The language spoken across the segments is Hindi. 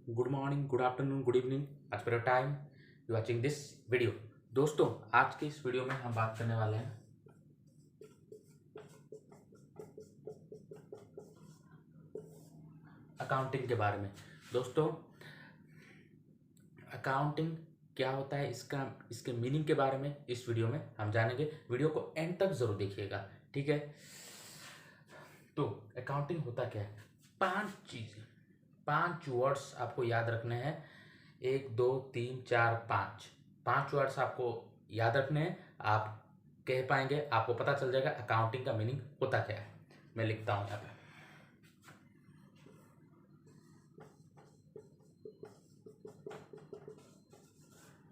Good morning, good afternoon, good evening, as per your time you watching this video. दोस्तों, आज के इस वीडियो में हम बात करने वाले हैं अकाउंटिंग के बारे में। दोस्तों, अकाउंटिंग क्या होता है, इसके मीनिंग के बारे में इस वीडियो में हम जानेंगे। वीडियो को एंड तक जरूर देखिएगा, ठीक है। तो अकाउंटिंग होता क्या है? 5 वर्ड्स आपको याद रखने हैं। 1 2 3 4 5 वर्ड्स आपको याद रखने हैं। आप कह पाएंगे, आपको पता चल जाएगा अकाउंटिंग का मीनिंग होता क्या है। मैं लिखता हूं यहाँ पे।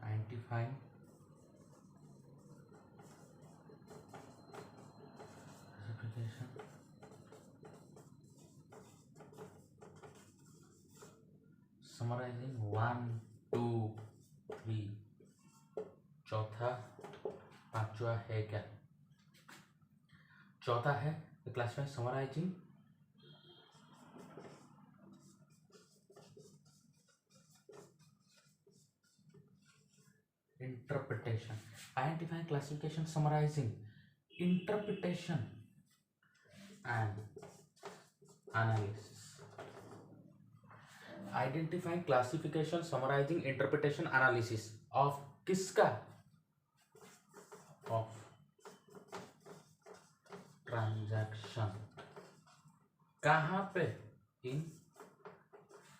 Identifying summarising 1 2 3। चौथा, पांचवा है क्या? चौथा है classifying summarising interpretation, identifying, classification, summarizing, interpretation and analysis. Identifying, classification, summarizing, interpretation, analysis of किसका? of transaction। कहाँ पे? in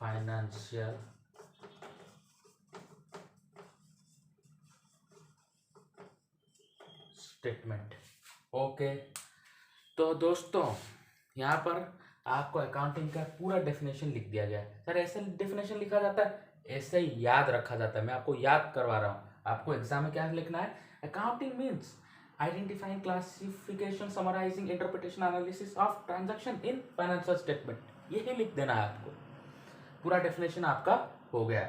financial statement. ओके, तो दोस्तों यहाँ पर आपको अकाउंटिंग का पूरा डेफिनेशन लिख दिया गया है। सर ऐसे डेफिनेशन लिखा जाता है? ऐसे ही याद रखा जाता है। मैं आपको याद करवा रहा हूँ। आपको एग्जाम में क्या लिखना है? Accounting means identifying, classification, summarising, interpretation, analysis of transaction in financial statement. यही लिख देना है आपको। पूरा डेफिनेशन आपका हो गया।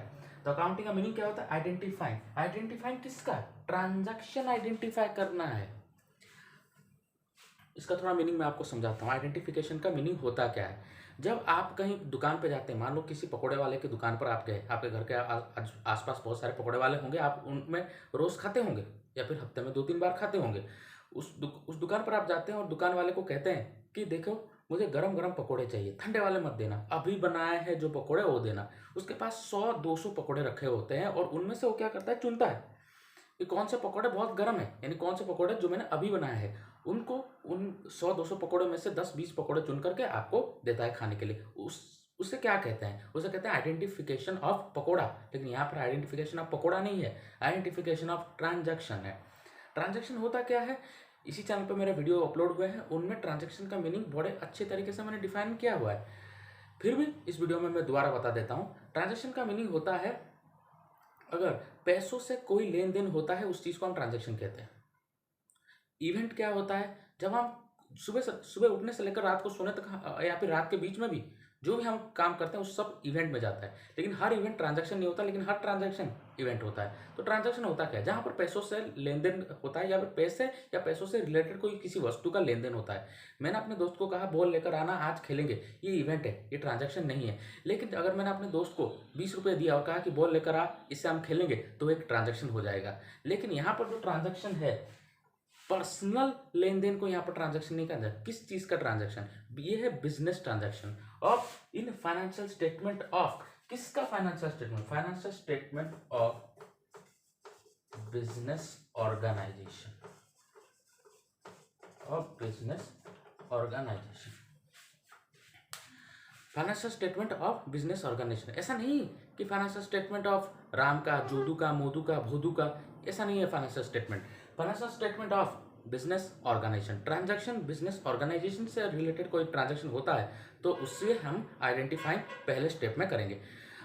तो अकाउंटिंग का मीनिंग क्या होता है? आइडेंटिफाइंग। आइडेंटिफाइंग किसका? ट्रांजैक्शन आइडेंटिफाई करना है। इसका थोड़ा मीनिंग मैं आपको समझाता हूँ। आइडेंटिफिकेशन का मीनिंग होता क्या है? जब आप कहीं दुकान पे जाते हैं, मान लो किसी पकोड़े वाले की दुकान पर आप गए, आपके घर के आसपास बहुत सारे पकोड़े वाले होंगे, आप उनमें रोज खाते होंगे या फिर हफ्ते में 2-3 बार खाते होंगे। उस दुकान पर आप जाते हैं और दुकान वाले को कहते हैं कि देखो मुझे गरम गरम पकोड़े चाहिए, ठंडे वाले मत देना, अभी बनाए हैं जो पकोड़े वो देना। उसके पास 100-200 पकोड़े रखे होते हैं और उनमें से वो क्या करता है, चुनता है कि कौन से पकोड़े बहुत गर्म है, यानी कौन से पकोड़े जो मैंने अभी बनाए हैं। उनको उन 100-200 पकोड़े में से 10-20 पकोड़े चुन करके आपको देता है खाने के लिए। उसे क्या कहते हैं? उसे कहते हैं आइडेंटिफिकेशन ऑफ पकोड़ा। लेकिन यहाँ पर आइडेंटिफिकेशन ऑफ पकोड़ा नहीं है, आइडेंटिफिकेशन ऑफ ट्रांजैक्शन है। ट्रांजैक्शन होता क्या है? इसी चैनल पर मेरे वीडियो अपलोड हुए हैं, उनमें ट्रांजैक्शन का मीनिंग बड़े अच्छे तरीके से मैंने डिफाइन किया हुआ है। फिर भी इस वीडियो में मैं दोबारा बता देता हूँ। ट्रांजैक्शन का मीनिंग होता है, अगर पैसों से कोई लेन देन होता है उस चीज को हम ट्रांजैक्शन कहते हैं। इवेंट क्या होता है? जब हम सुबह उठने से लेकर रात को सोने तक या फिर रात के बीच में भी जो भी हम काम करते हैं उस सब इवेंट में जाता है। लेकिन हर इवेंट ट्रांजैक्शन नहीं होता, लेकिन हर ट्रांजैक्शन इवेंट होता है। तो ट्रांजैक्शन होता क्या है? जहां पर पैसों से लेन देन होता है या फिर पैसे या पैसों से रिलेटेड कोई किसी वस्तु का लेन देन होता है। मैंने अपने दोस्त को कहा बॉल लेकर आना, आज खेलेंगे, ये इवेंट है, ये ट्रांजैक्शन नहीं है। लेकिन अगर मैंने अपने दोस्त को 20 रुपये दिया और कहा कि बॉल लेकर आ, इससे हम खेलेंगे, तो एक ट्रांजैक्शन हो जाएगा। लेकिन यहाँ पर जो ट्रांजैक्शन है, पर्सनल लेन देन को यहाँ पर ट्रांजैक्शन नहीं कहा जाता। किस चीज का ट्रांजैक्शन? ये है business transaction of in financial statement of. किसका financial statement? Financial statement of business organization, of business organization. Financial statement of business organization. ऐसा नहीं कि फाइनेंशियल स्टेटमेंट ऑफ राम का, जोदू का, मोदू का, भोदू का, ऐसा नहीं है financial statement. Financial statement of business organisation. Transaction business organisation से रिलेटेड कोई ट्रांजैक्शन होता है तो उससे हम आइडेंटिफाई पहले स्टेप में करेंगे।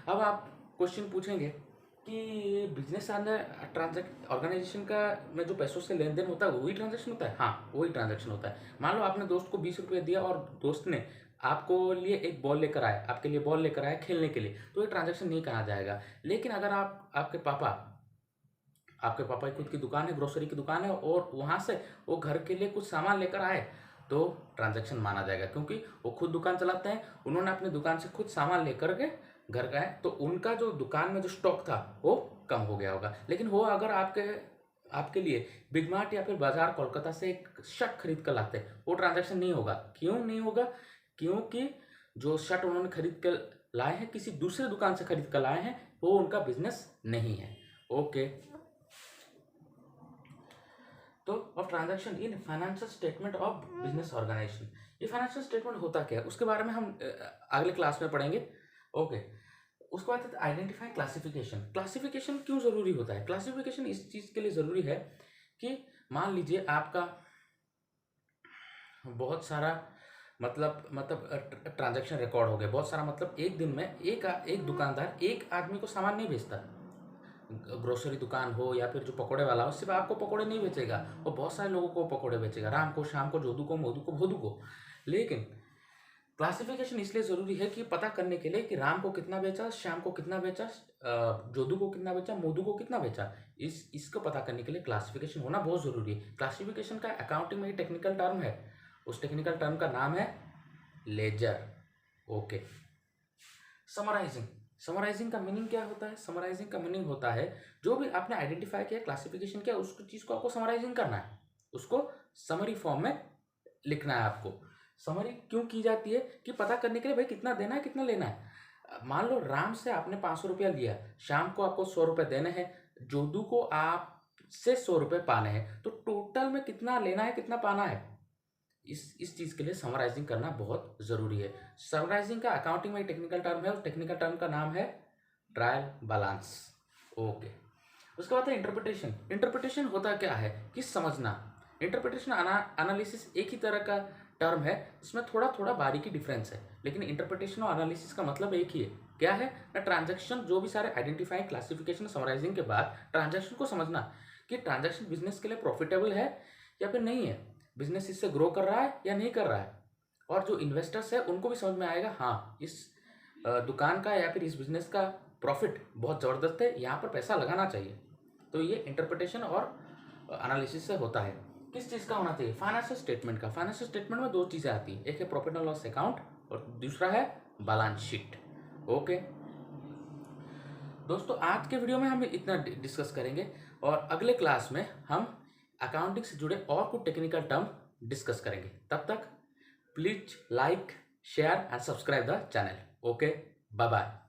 अब आप क्वेश्चन पूछेंगे कि बिजनेस ट्रांजैक्शन ऑर्गेनाइजेशन का में जो पैसों से लेन देन होता है वही ट्रांजैक्शन होता है? हाँ, वही ट्रांजैक्शन होता है। मान लो आपने दोस्त को 20 रुपये दिया और दोस्त ने आपको लिए एक बॉल लेकर आए, आपके लिए बॉल लेकर आए खेलने के लिए, तो ये ट्रांजैक्शन नहीं कहा जाएगा। लेकिन अगर आपके पापा की खुद की दुकान है, ग्रोसरी की दुकान है, और वहां से वो घर के लिए कुछ सामान लेकर आए तो ट्रांजैक्शन माना जाएगा, क्योंकि वो खुद दुकान चलाते हैं, उन्होंने अपनी दुकान से खुद सामान लेकर के घर गए तो उनका जो दुकान में जो स्टॉक था वो कम हो गया होगा। लेकिन वो अगर आपके आपके लिए बिग मार्ट या फिर बाजार कोलकाता से एक शर्ट खरीद कर लाते हैं, वो ट्रांजैक्शन नहीं होगा। क्यों नहीं होगा? क्योंकि जो शर्ट उन्होंने खरीद कर लाए हैं किसी दूसरे दुकान से खरीद कर लाए हैं, वो उनका बिजनेस नहीं है। ओके, तो अब transaction in financial statement of business organisation, ये फाइनेंशियल स्टेटमेंट होता क्या है उसके बारे में हम अगले क्लास में पढ़ेंगे। ओके, उसके बाद आइडेंटिफाई क्लासिफिकेशन। क्लासिफिकेशन क्यों ज़रूरी होता है? क्लासिफिकेशन इस चीज़ के लिए ज़रूरी है कि मान लीजिए आपका बहुत सारा मतलब ट्रांजैक्शन रिकॉर्ड हो गया, बहुत सारा मतलब एक दिन में एक दुकानदार एक आदमी को सामान नहीं बेचता। ग्रोसरी दुकान हो या फिर जो पकोड़े वाला हो, सिर्फ आपको पकोड़े नहीं बेचेगा, वो बहुत सारे लोगों को पकोड़े बेचेगा, राम को, शाम को, जोधू को, मोदू को, भोदू को। लेकिन क्लासिफिकेशन इसलिए ज़रूरी है कि पता करने के लिए कि राम को कितना बेचा, श्याम को कितना बेचा, जोधू को कितना बेचा, मोदू को कितना बेचा। इसको पता करने के लिए क्लासिफिकेशन होना बहुत ज़रूरी है। क्लासिफिकेशन का अकाउंटिंग में टेक्निकल टर्म है, उस टेक्निकल टर्म का नाम है लेजर। Okay, summarising. समराइजिंग का मीनिंग क्या होता है? समराइजिंग का मीनिंग होता है जो भी आपने आइडेंटिफाई किया, क्लासिफिकेशन किया, उस चीज़ को आपको समराइजिंग करना है, उसको समरी फॉर्म में लिखना है आपको। समरी क्यों की जाती है? कि पता करने के लिए भाई कितना देना है, कितना लेना है। मान लो राम से आपने 500 रुपया लिया, शाम को आपको 100 रुपये देने हैं, जोधू को आप से 100 रुपये पाने हैं, तो टोटल में कितना लेना है, कितना पाना है, इस चीज़ के लिए समराइजिंग करना बहुत ज़रूरी है। समराइजिंग का अकाउंटिंग में टेक्निकल टर्म है, उस टेक्निकल टर्म का नाम है ट्रायल बैलेंस। ओके, उसके बाद है इंटरप्रिटेशन। इंटरप्रिटेशन होता क्या है कि समझना। इंटरप्रिटेशन एनालिसिस एक ही तरह का टर्म है, इसमें थोड़ा थोड़ा बारीकी डिफरेंस है, लेकिन इंटरप्रिटेशन और एनालिसिस का मतलब एक ही है। क्या है ना? ट्रांजैक्शन, जो भी सारे आइडेंटिफाई, क्लासिफिकेशन, समराइजिंग के बाद ट्रांजैक्शन को समझना कि ट्रांजैक्शन बिजनेस के लिए प्रॉफिटेबल है या फिर नहीं है, बिजनेस इससे ग्रो कर रहा है या नहीं कर रहा है। और जो इन्वेस्टर्स है उनको भी समझ में आएगा, हाँ इस दुकान का या फिर इस बिजनेस का प्रॉफिट बहुत ज़बरदस्त है, यहाँ पर पैसा लगाना चाहिए। तो ये इंटरप्रिटेशन और एनालिसिस से होता है। किस चीज़ का होना चाहिए? फाइनेंशियल स्टेटमेंट का। फाइनेंशियल स्टेटमेंट में दो चीज़ें आती हैं, एक है प्रॉफिट एंड लॉस अकाउंट और दूसरा है बैलेंस शीट। ओके दोस्तों, आज के वीडियो में हम इतना डिस्कस करेंगे और अगले क्लास में हम अकाउंटिंग से जुड़े और कुछ टेक्निकल टर्म डिस्कस करेंगे। तब तक please like, share and subscribe the channel. Okay, bye bye.